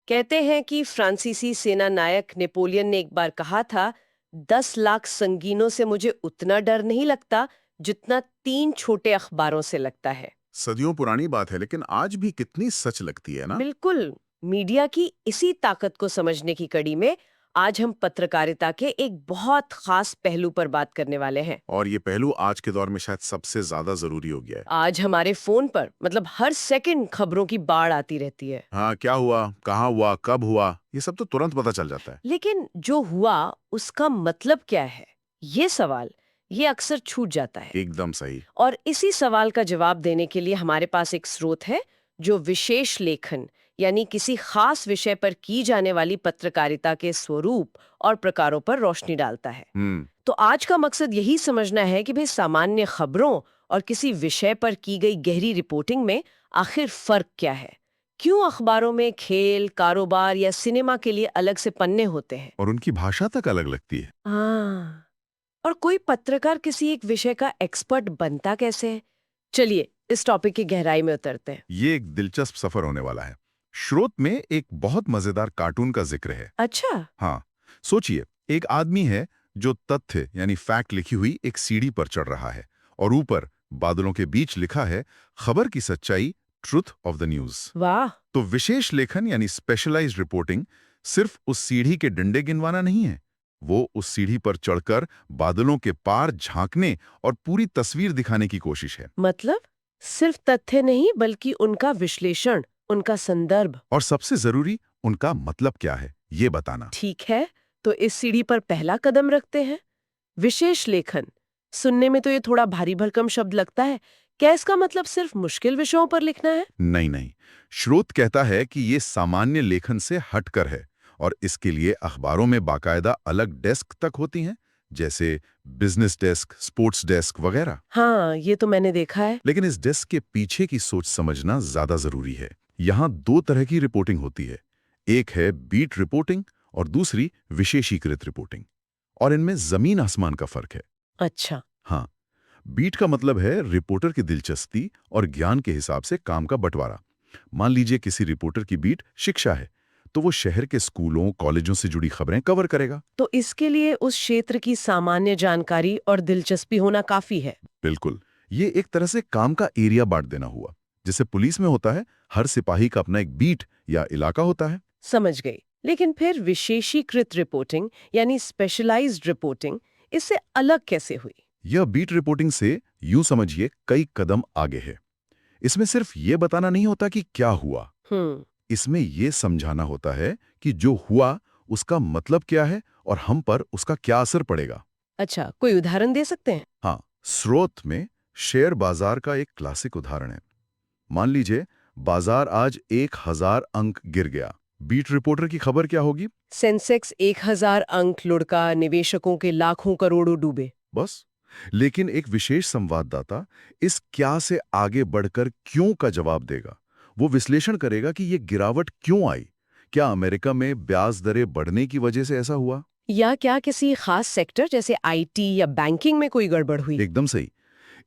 कहते हैं कि फ्रांसीसी सेना नायक नेपोलियन ने एक बार कहा था, 10 लाख संगीनों से मुझे उतना डर नहीं लगता जितना 3 छोटे अखबारों से लगता है। सदियों पुरानी बात है, लेकिन आज भी कितनी सच लगती है ना। बिल्कुल। मीडिया की इसी ताकत को समझने की कड़ी में आज हम पत्रकारिता के एक बहुत खास पहलू पर बात करने वाले हैं। और ये पहलू आज के दौर में शायद सबसे ज्यादा जरूरी हो गया है। आज हमारे फोन पर मतलब हर सेकंड खबरों की बाढ़ आती रहती है। हाँ, क्या हुआ, कहाँ हुआ, कब हुआ, ये सब तो तुरंत पता चल जाता है। लेकिन जो हुआ उसका मतलब क्या है, ये सवाल ये अक्सर छूट जाता है। एकदम सही। और इसी सवाल का जवाब देने के लिए हमारे पास एक स्रोत है जो विशेष लेखन यानी किसी खास विषय पर की जाने वाली पत्रकारिता के स्वरूप और प्रकारों पर रोशनी डालता है। हम्म। तो आज का मकसद यही समझना है कि भाई सामान्य खबरों और किसी विषय पर की गई गहरी रिपोर्टिंग में आखिर फर्क क्या है। क्यों अखबारों में खेल, कारोबार या सिनेमा के लिए अलग से पन्ने होते हैं। और उनकी भाषा तक अलग लगती है। हाँ, और कोई पत्रकार किसी एक विषय का एक्सपर्ट बनता कैसे है। चलिए इस टॉपिक की गहराई में उतरते हैं। ये एक दिलचस्प सफर होने वाला है। स्रोत में एक बहुत मजेदार कार्टून का जिक्र है। अच्छा। हाँ, सोचिए, एक आदमी है जो तथ्य यानी फैक्ट लिखी हुई एक सीढ़ी पर चढ़ रहा है, और ऊपर बादलों के बीच लिखा है खबर की सच्चाई, ट्रुथ ऑफ द न्यूज। वाह। तो विशेष लेखन यानी स्पेशलाइज्ड रिपोर्टिंग सिर्फ उस सीढ़ी के डंडे गिनवाना नहीं है। वो उस सीढ़ी पर चढ़कर बादलों के पार झांकने और पूरी तस्वीर दिखाने की कोशिश है। मतलब सिर्फ तथ्य नहीं बल्कि उनका विश्लेषण, उनका संदर्भ। और सबसे जरूरी, उनका मतलब क्या है, ये बताना। ठीक है, तो इस सीढ़ी पर पहला कदम रखते हैं, विशेष लेखन। सुनने में तो ये थोड़ा भारी भरकम शब्द लगता है। क्या इसका मतलब सिर्फ मुश्किल विषयों पर लिखना है। नहीं नहीं, स्रोत कहता है कि ये सामान्य लेखन से हटकर है, और इसके लिए अखबारों में बाकायदा अलग डेस्क तक होती हैं, जैसे बिजनेस डेस्क, स्पोर्ट्स डेस्क वगैरह। हाँ, ये तो मैंने देखा है। लेकिन इस डेस्क के पीछे की सोच समझना ज्यादा जरूरी है। यहाँ दो तरह की रिपोर्टिंग होती है। एक है बीट रिपोर्टिंग और दूसरी विशेषीकृत रिपोर्टिंग। और इनमें जमीन आसमान का फर्क है। अच्छा। हाँ, बीट का मतलब है रिपोर्टर की दिलचस्पी और ज्ञान के हिसाब से काम का बंटवारा। मान लीजिए किसी रिपोर्टर की बीट शिक्षा है, तो वो शहर के स्कूलों, कॉलेजों से जुड़ी खबरें कवर करेगा। तो इसके लिए उस क्षेत्र की सामान्य जानकारी और दिलचस्पी होना काफी है। बिल्कुल, ये एक तरह से काम का एरिया बांट देना हुआ। जैसे पुलिस में होता है, हर सिपाही का अपना एक बीट या इलाका होता है। समझ गई। लेकिन फिर विशेषीकृत रिपोर्टिंग यानी स्पेशलाइज्ड रिपोर्टिंग इससे अलग कैसे हुई। यह बीट रिपोर्टिंग से यूं समझिए कई कदम आगे है। इसमें सिर्फ ये बताना नहीं होता कि क्या हुआ, हम्म। इसमें ये समझाना होता है कि जो हुआ उसका मतलब क्या है और हम पर उसका क्या असर पड़ेगा। अच्छा, कोई उदाहरण दे सकते हैं। हाँ, स्रोत में शेयर बाजार का एक क्लासिक उदाहरण है। मान लीजिए बाजार आज 1000 अंक गिर गया। बीट रिपोर्टर की खबर क्या होगी? सेंसेक्स 1000 अंक लुढ़का, निवेशकों के लाखों करोड़ों डूबे। बस। लेकिन एक विशेष संवाददाता इस क्या से आगे बढ़कर क्यों का जवाब देगा। वो विश्लेषण करेगा कि ये गिरावट क्यों आई। क्या अमेरिका में ब्याज दरें बढ़ने की वजह से ऐसा हुआ? या क्या किसी खास सेक्टर जैसे आईटी या बैंकिंग में कोई गड़बड़ हुई। एकदम सही।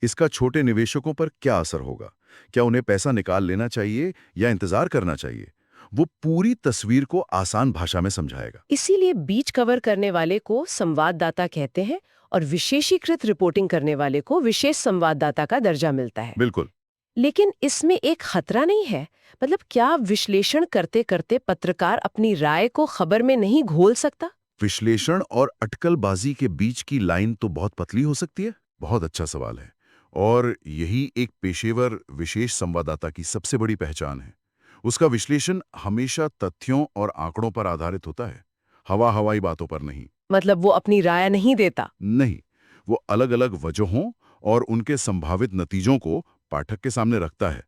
इसका छोटे निवेशकों पर क्या असर होगा? क्या उन्हें पैसा निकाल लेना चाहिए या इंतजार करना चाहिए? वो पूरी तस्वीर को आसान भाषा में समझाएगा। इसीलिए बीच कवर करने वाले को संवाददाता कहते हैं और विशेषीकृत रिपोर्टिंग करने वाले को विशेष संवाददाता का दर्जा मिलता है। बिल्कुल। लेकिन इसमें एक खतरा नहीं है। मतलब क्या विश्लेषण करते करते पत्रकार अपनी राय को खबर में नहीं घोल सकता। विश्लेषण और अटकलबाजी के बीच की लाइन तो बहुत पतली हो सकती है। बहुत अच्छा सवाल है। और यही एक पेशेवर विशेष संवाददाता की सबसे बड़ी पहचान है। उसका विश्लेषण हमेशा तथ्यों और आंकड़ों पर आधारित होता है, हवा हवाई बातों पर नहीं। मतलब वो अपनी राय नहीं देता। नहीं, वो अलग-अलग वजहों और उनके संभावित नतीजों को पाठक के सामने रखता है,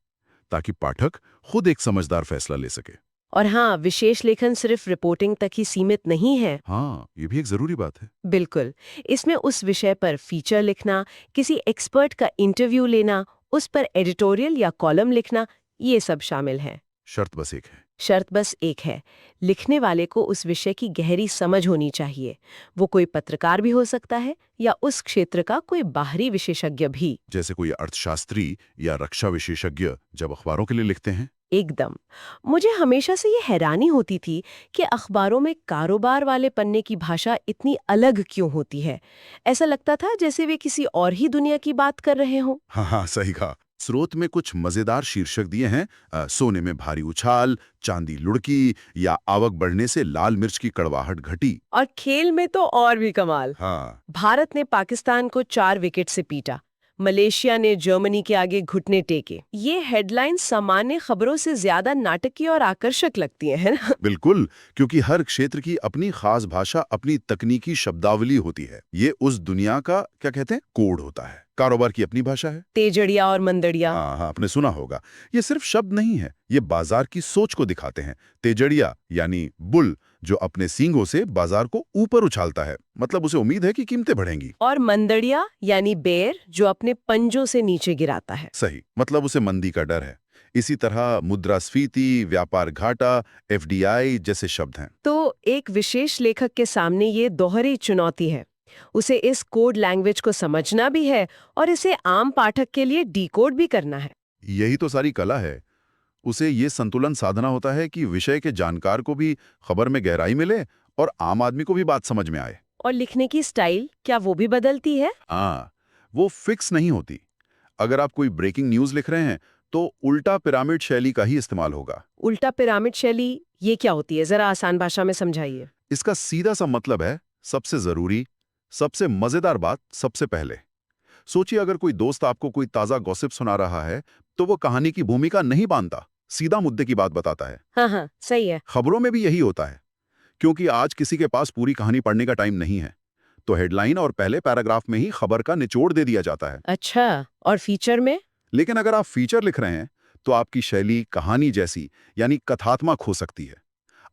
ताकि पाठक खुद एक समझदार फैसला ले सके। और हाँ, विशेष लेखन सिर्फ रिपोर्टिंग तक ही सीमित नहीं है। हाँ, ये भी एक जरूरी बात है। बिल्कुल। इसमें उस विषय पर फीचर लिखना, किसी एक्सपर्ट का इंटरव्यू लेना, उस पर एडिटोरियल या कॉलम लिखना, ये सब शामिल है। शर्त बस एक है। शर्त बस एक है, लिखने वाले को उस विषय की गहरी समझ होनी चाहिए। वो कोई पत्रकार भी हो सकता है या उस क्षेत्र का कोई बाहरी विशेषज्ञ भी। जैसे कोई अर्थशास्त्री या रक्षा विशेषज्ञ जब अखबारों के लिए लिखते हैं। एकदम। मुझे हमेशा से ये हैरानी होती थी कि अखबारों में कारोबार वाले पन्ने की भाषा इतनी अलग क्यों होती है। ऐसा लगता था जैसे वे किसी और ही दुनिया की बात कर रहे हों। हाँ हाँ, सही कहा। स्रोत में कुछ मजेदार शीर्षक दिए हैं, सोने में भारी उछाल, चांदी लुढ़की, या आवक बढ़ने से लाल मिर्च की कड़वाहट घटी। और खेल में तो और भी कमाल। हाँ, भारत ने पाकिस्तान को 4 विकेट से पीटा। मलेशिया ने जर्मनी के आगे घुटने टेके। ये हेडलाइन सामान्य खबरों से ज्यादा नाटकीय और आकर्षक लगती है ना? बिल्कुल, क्योंकि हर क्षेत्र की अपनी खास भाषा, अपनी तकनीकी शब्दावली होती है। ये उस दुनिया का क्या कहते हैं, कोड होता है। कारोबार की अपनी भाषा है। तेजड़िया और मंदड़िया। हाँ हाँ, आपने सुना होगा। ये सिर्फ शब्द नहीं है, ये बाजार की सोच को दिखाते हैं। तेजड़िया यानी बुल, जो अपने सींगों से बाजार को ऊपर उछालता है, मतलब उसे उम्मीद है कि कीमतें बढ़ेंगी। और मंदड़िया यानी बेर, जो अपने पंजों से नीचे गिराता है। सही, मतलब उसे मंदी का डर है। इसी तरह मुद्रास्फीति, व्यापार घाटा, एफडीआई जैसे शब्द हैं। तो एक विशेष लेखक के सामने ये दोहरी चुनौती है। उसे इस कोड लैंग्वेज को समझना भी है और इसे आम पाठक के लिए डिकोड भी करना है। यही तो सारी कला है। उसे ये संतुलन साधना होता है कि विषय के जानकार को भी खबर में गहराई मिले और आम आदमी को भी बात समझ में आए। और लिखने की स्टाइल, क्या वो भी बदलती है? हाँ, वो फिक्स नहीं होती। अगर आप कोई ब्रेकिंग न्यूज़ लिख रहे हैं, तो उल्टा पिरामिड शैली का ही इस्तेमाल होगा। उल्टा पिरामिड शैली ये क्या होती है? जरा आसान भाषा में समझाइए। इसका सीधा सा मतलब है, सबसे जरूरी, सबसे मजेदार बात सबसे पहले। सोचिए, अगर कोई दोस्त आपको कोई ताजा गॉसिप सुना रहा है, तो वो कहानी की भूमिका नहीं बांधता, सीधा मुद्दे की बात बताता है। हाँ हाँ, सही है। खबरों में भी यही होता है, क्योंकि आज किसी के पास पूरी कहानी पढ़ने का टाइम नहीं है, तो हेडलाइन और पहले पैराग्राफ में ही खबर का निचोड़ दे दिया जाता है। अच्छा, और फीचर में? लेकिन अगर आप फीचर लिख रहे हैं, तो आपकी शैली कहानी जैसी, यानी कथात्मक हो सकती है।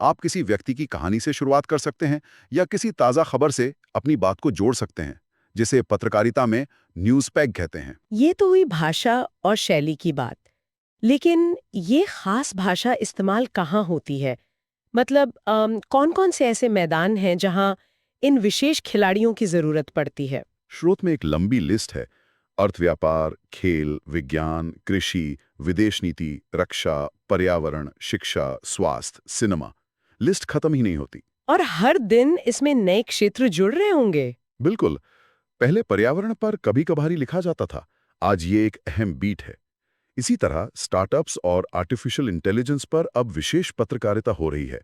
आप किसी व्यक्ति की कहानी से शुरुआत कर सकते हैं, या किसी ताजा खबर से अपनी बात को जोड़ सकते हैं, जिसे पत्रकारिता में न्यूज़ पैग कहते हैं। ये तो हुई भाषा और शैली की बात। लेकिन ये खास भाषा इस्तेमाल कहाँ होती है? मतलब कौन-कौन से ऐसे मैदान हैं जहाँ इन विशेष खिलाड़ियों की जरूरत पड़ती है? स्रोत में एक लंबी लिस्ट है। अर्थ व्यापार, खेल, विज्ञान, कृषि, विदेश नीति, रक्षा, पर्यावरण, शिक्षा, स्वास्थ्य, सिनेमा। लिस्ट खत्म ही नहीं होती। और हर दिन इसमें नए क्षेत्र जुड़ रहे होंगे। बिल्कुल। पहले पर्यावरण पर कभी कभार ही लिखा जाता था, आज ये एक अहम बीट है। इसी तरह स्टार्टअप्स और आर्टिफिशियल इंटेलिजेंस पर अब विशेष पत्रकारिता हो रही है।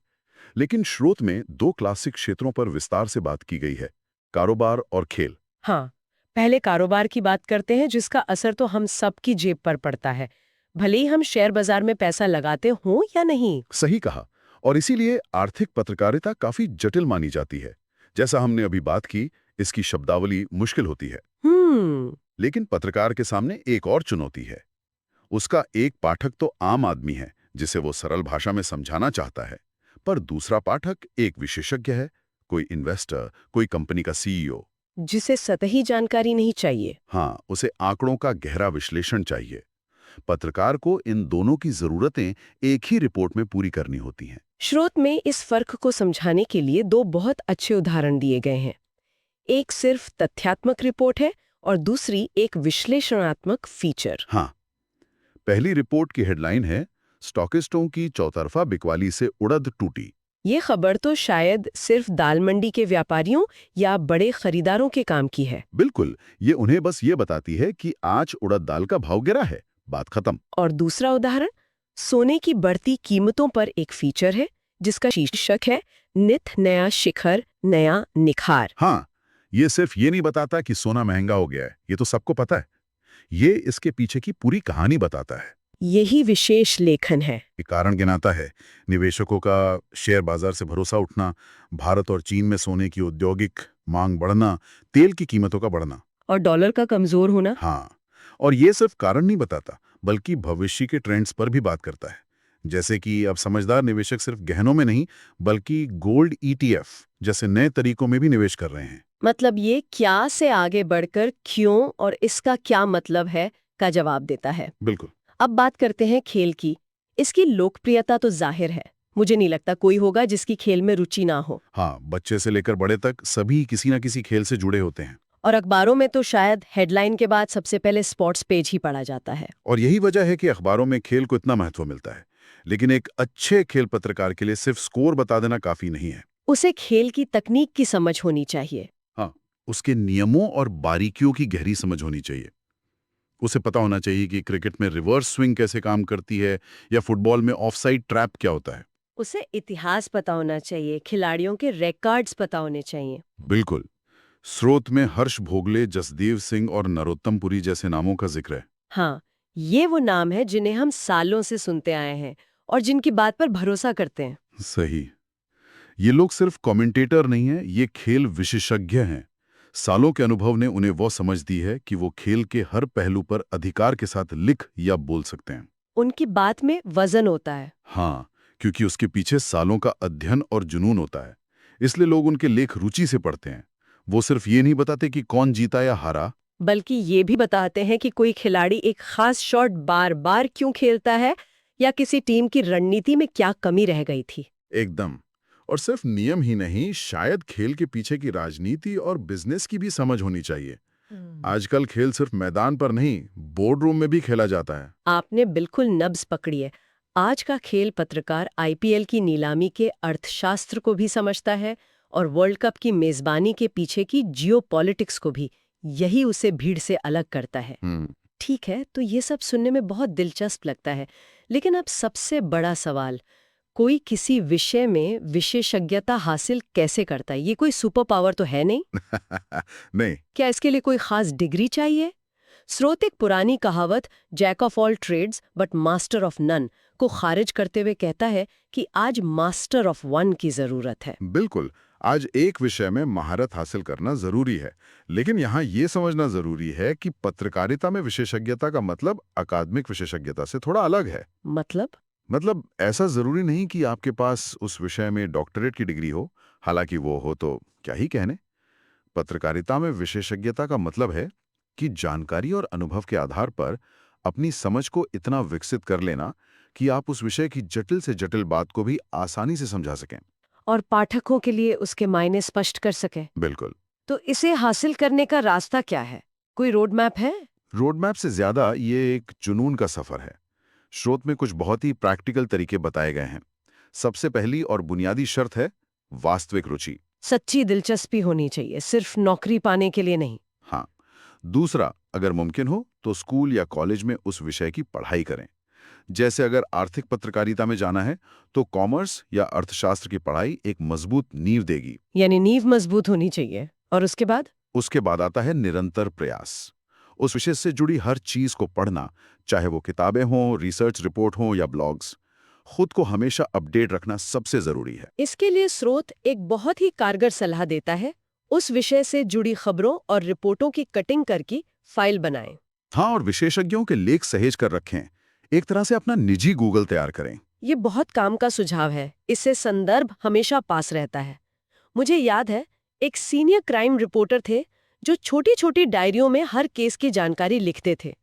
लेकिन स्रोत में दो क्लासिक क्षेत्रों पर विस्तार से बात की गई है, कारोबार और खेल। हाँ, पहले कारोबार की बात करते हैं जिसका असर तो हम सबकी जेब पर पड़ता है, भले ही हम शेयर बाजार में पैसा लगाते हों या नहीं। सही कहा। और इसीलिए आर्थिक पत्रकारिता काफी जटिल मानी जाती है। जैसा हमने अभी बात की, इसकी शब्दावली मुश्किल होती है। हम्म। लेकिन पत्रकार के सामने एक और चुनौती है। उसका एक पाठक तो आम आदमी है, जिसे वो सरल भाषा में समझाना चाहता है, पर दूसरा पाठक एक विशेषज्ञ है, कोई इन्वेस्टर, कोई कंपनी का सीईओ। जिसे सतही जानकारी नहीं चाहिए। हाँ, उसे आंकड़ों का गहरा विश्लेषण चाहिए। पत्रकार को इन दोनों की जरूरतें एक ही रिपोर्ट में पूरी करनी होती हैं। स्रोत में इस फर्क को समझाने के लिए दो बहुत अच्छे उदाहरण दिए गए हैं। एक सिर्फ तथ्यात्मक रिपोर्ट है और दूसरी एक विश्लेषणात्मक फीचर। हाँ, पहली रिपोर्ट की हेडलाइन है, स्टॉकिस्टों की चौतरफा बिकवाली से उड़द टूटी। ये खबर तो शायद सिर्फ दाल मंडी के व्यापारियों या बड़े खरीदारों के काम की है। बिल्कुल, ये उन्हें बस ये बताती है कि आज उड़द दाल का भाव गिरा है, बात खत्म। और दूसरा उदाहरण, सोने की बढ़ती कीमतों पर एक फीचर है जिसका शीर्षक है, नित नया शिखर, नया निखार। हाँ, ये सिर्फ ये नहीं बताता कि सोना महंगा हो गया है, ये तो सबको पता है। ये इसके पीछे की पूरी कहानी बताता है। यही विशेष लेखन है। ये कारण गिनाता है, निवेशकों का शेयर बाजार से भरोसा उठना, भारत और चीन में सोने की औद्योगिक मांग बढ़ना, तेल की कीमतों का बढ़ना। और डॉलर का कमजोर होना। हाँ, और ये सिर्फ कारण नहीं बताता, बल्कि भविष्य के ट्रेंड्स पर भी बात करता है। जैसे कि अब समझदार निवेशक सिर्फ गहनों में नहीं, बल्कि गोल्ड ईटीएफ जैसे नए तरीकों में भी निवेश कर रहे हैं। मतलब ये क्या से आगे बढ़कर क्यों और इसका क्या मतलब है का जवाब देता है। बिल्कुल। अब बात करते हैं खेल की। इसकी लोकप्रियता तो जाहिर है, मुझे नहीं लगता कोई होगा जिसकी खेल में रुचि ना हो। हाँ, बच्चे से लेकर बड़े तक सभी किसी न किसी खेल से जुड़े होते हैं। और अखबारों में तो शायद हेडलाइन के बाद सबसे पहले स्पोर्ट्स पेज ही पढ़ा जाता है। और यही वजह है कि अखबारों में खेल को इतना महत्व मिलता है, लेकिन एक अच्छे खेल पत्रकार के लिए सिर्फ स्कोर बता देना काफी नहीं है। उसे खेल की तकनीक की समझ होनी चाहिए। हाँ, उसके नियमों और बारीकियों की गहरी समझ होनी चाहिए। उसे पता होना चाहिए कि क्रिकेट में रिवर्स स्विंग कैसे काम करती है या फुटबॉल में ऑफसाइड ट्रैप क्या होता है। उसे इतिहास पता होना चाहिए, खिलाड़ियों के रिकॉर्ड्स पता होने चाहिए। बिल्कुल। स्रोत में हर्ष भोगले, जसदेव सिंह और नरोत्तम पुरी जैसे नामों का जिक्र है। हाँ, ये वो नाम है जिन्हें हम सालों से सुनते आए हैं और जिनकी बात पर भरोसा करते हैं। सही। ये लोग सिर्फ कमेंटेटर नहीं हैं, ये खेल विशेषज्ञ हैं। सालों के अनुभव ने उन्हें वो समझ दी है कि वो खेल के हर पहलू पर अधिकार के साथ लिख या बोल सकते हैं। उनकी बात में वजन होता है। हाँ, क्योंकि उसके पीछे सालों का अध्ययन और जुनून होता है। इसलिए लोग उनके लेख रुचि से पढ़ते हैं। वो सिर्फ ये नहीं बताते कि कौन जीता या हारा। बल्कि ये भी बताते हैं कि कोई खिलाड़ी एक खास शॉट बार बार क्यों खेलता है या किसी टीम की रणनीति में क्या कमी रह गई थी। एकदम। और सिर्फ नियम ही नहीं, शायद खेल के पीछे की राजनीति और बिजनेस की भी समझ होनी चाहिए। आजकल खेल सिर्फ मैदान पर नहीं, बोर्ड रूम में भी खेला जाता है। आपने बिल्कुल नब्ज पकड़ी है। आज का खेल पत्रकार आईपीएल की नीलामी के अर्थशास्त्र को भी समझता है और वर्ल्ड कप की मेजबानी के पीछे की जियोपॉलिटिक्स को भी। यही उसे भीड़ से अलग करता है। हम्म। ठीक है, तो ये सब सुनने में बहुत दिलचस्प लगता है, लेकिन अब सबसे बड़ा सवाल, कोई किसी विषय में विशेषज्ञता हासिल कैसे करता है? ये कोई सुपर पावर तो है नहीं। नहीं। क्या इसके लिए कोई खास डिग्री चाहिए? स्रोत एक पुरानी कहावत jack of all trades but master of none को खारिज करते हुए कहता है कि आज मास्टर ऑफ वन की जरूरत है। बिल्कुल। आज एक विषय में महारत हासिल करना जरूरी है, लेकिन यहाँ ये समझना जरूरी है कि पत्रकारिता में विशेषज्ञता का मतलब अकादमिक विशेषज्ञता से थोड़ा अलग है। मतलब ऐसा जरूरी नहीं कि आपके पास उस विषय में डॉक्टरेट की डिग्री हो, हालांकि वो हो तो क्या ही कहने। पत्रकारिता में विशेषज्ञता का मतलब है कि जानकारी और अनुभव के आधार पर अपनी समझ को इतना विकसित कर लेना कि आप उस विषय की जटिल से जटिल बात को भी आसानी से समझा सकें। और पाठकों के लिए उसके मायने स्पष्ट कर सके। बिल्कुल। तो इसे हासिल करने का रास्ता क्या है? कोई रोड मैप है? रोड मैप से ज्यादा ये एक जुनून का सफर है। स्रोत में कुछ बहुत ही प्रैक्टिकल तरीके बताए गए हैं। सबसे पहली और बुनियादी शर्त है वास्तविक रुचि। सच्ची दिलचस्पी होनी चाहिए, सिर्फ नौकरी पाने के लिए नहीं। हाँ। दूसरा, अगर मुमकिन हो तो स्कूल या कॉलेज में उस विषय की पढ़ाई करें। जैसे अगर आर्थिक पत्रकारिता में जाना है तो कॉमर्स या अर्थशास्त्र की पढ़ाई एक मजबूत नींव देगी। यानी नींव मजबूत होनी चाहिए। और उसके बाद? उसके बाद आता है निरंतर प्रयास। उस विषय से जुड़ी हर चीज को पढ़ना, चाहे वो किताबें हों, रिसर्च रिपोर्ट हों या ब्लॉग्स। खुद को हमेशा अपडेट रखना सबसे जरूरी है। इसके लिए स्रोत एक बहुत ही कारगर सलाह देता है, उस विषय से जुड़ी खबरों और रिपोर्टों की कटिंग करके फाइल बनाएं। हाँ, और विशेषज्ञों के लेख सहेज कर रखें। एक तरह से अपना निजी गूगल तैयार करें। ये बहुत काम का सुझाव है, इससे संदर्भ हमेशा पास रहता है। मुझे याद है, एक सीनियर क्राइम रिपोर्टर थे जो छोटी छोटी डायरियों में हर केस की जानकारी लिखते थे।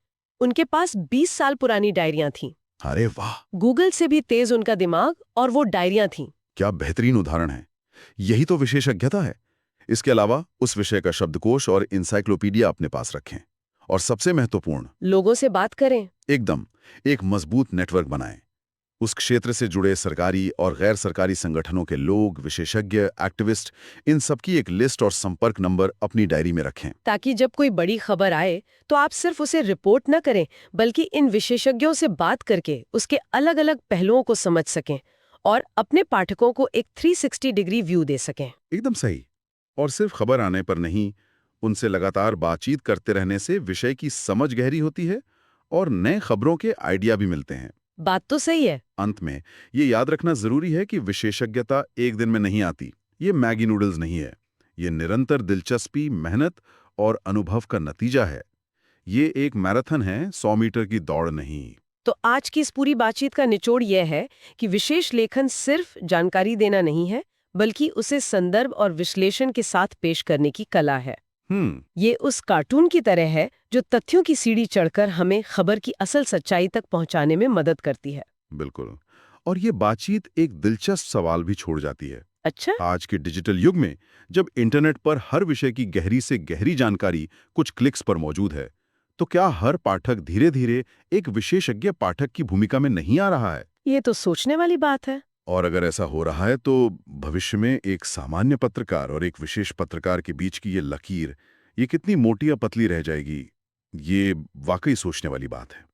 उनके पास 20 साल पुरानी डायरियां थीं। अरे वाह, गूगल से भी तेज उनका दिमाग, और वो डायरियां थीं। क्या बेहतरीन उदाहरण है। यही तो विशेषज्ञता है। इसके अलावा उस विषय का शब्दकोश और इंसाइक्लोपीडिया अपने पास रखें। और सबसे महत्वपूर्ण, लोगों से बात करें। एकदम, एक मजबूत नेटवर्क बनाएं। उस क्षेत्र से जुड़े सरकारी और गैर सरकारी संगठनों के लोग, विशेषज्ञ, एक्टिविस्ट, इन सबकी एक लिस्ट और संपर्क नंबर अपनी डायरी में रखें। ताकि जब कोई बड़ी खबर आए तो आप सिर्फ उसे रिपोर्ट न करें, बल्कि इन विशेषज्ञों से बात करके उसके अलग अलग पहलुओं को समझ सकें और अपने पाठकों को एक 360 डिग्री व्यू दे सकें। एकदम सही। और सिर्फ खबर आने पर नहीं, उनसे लगातार बातचीत करते रहने से विषय की समझ गहरी होती है और नए खबरों के आइडिया भी मिलते हैं। बात तो सही है। अंत में ये याद रखना जरूरी है कि विशेषज्ञता एक दिन में नहीं आती। ये मैगी नूडल्स नहीं है। ये निरंतर दिलचस्पी, मेहनत और अनुभव का नतीजा है। ये एक मैराथन है, 100 मीटर की दौड़ नहीं। तो आज की इस पूरी बातचीत का निचोड़ यह है कि विशेष लेखन सिर्फ जानकारी देना नहीं है, बल्कि उसे संदर्भ और विश्लेषण के साथ पेश करने की कला है। ये उस कार्टून की तरह है जो तथ्यों की सीढ़ी चढ़कर हमें खबर की असल सच्चाई तक पहुंचाने में मदद करती है। बिल्कुल। और ये बातचीत एक दिलचस्प सवाल भी छोड़ जाती है। अच्छा? आज के डिजिटल युग में जब इंटरनेट पर हर विषय की गहरी से गहरी जानकारी कुछ क्लिक्स पर मौजूद है, तो क्या हर पाठक धीरे धीरे एक विशेषज्ञ पाठक की भूमिका में नहीं आ रहा है? ये तो सोचने वाली बात है। और अगर ऐसा हो रहा है तो भविष्य में एक सामान्य पत्रकार और एक विशेष पत्रकार के बीच की ये लकीर, ये कितनी मोटी या पतली रह जाएगी, ये वाकई सोचने वाली बात है।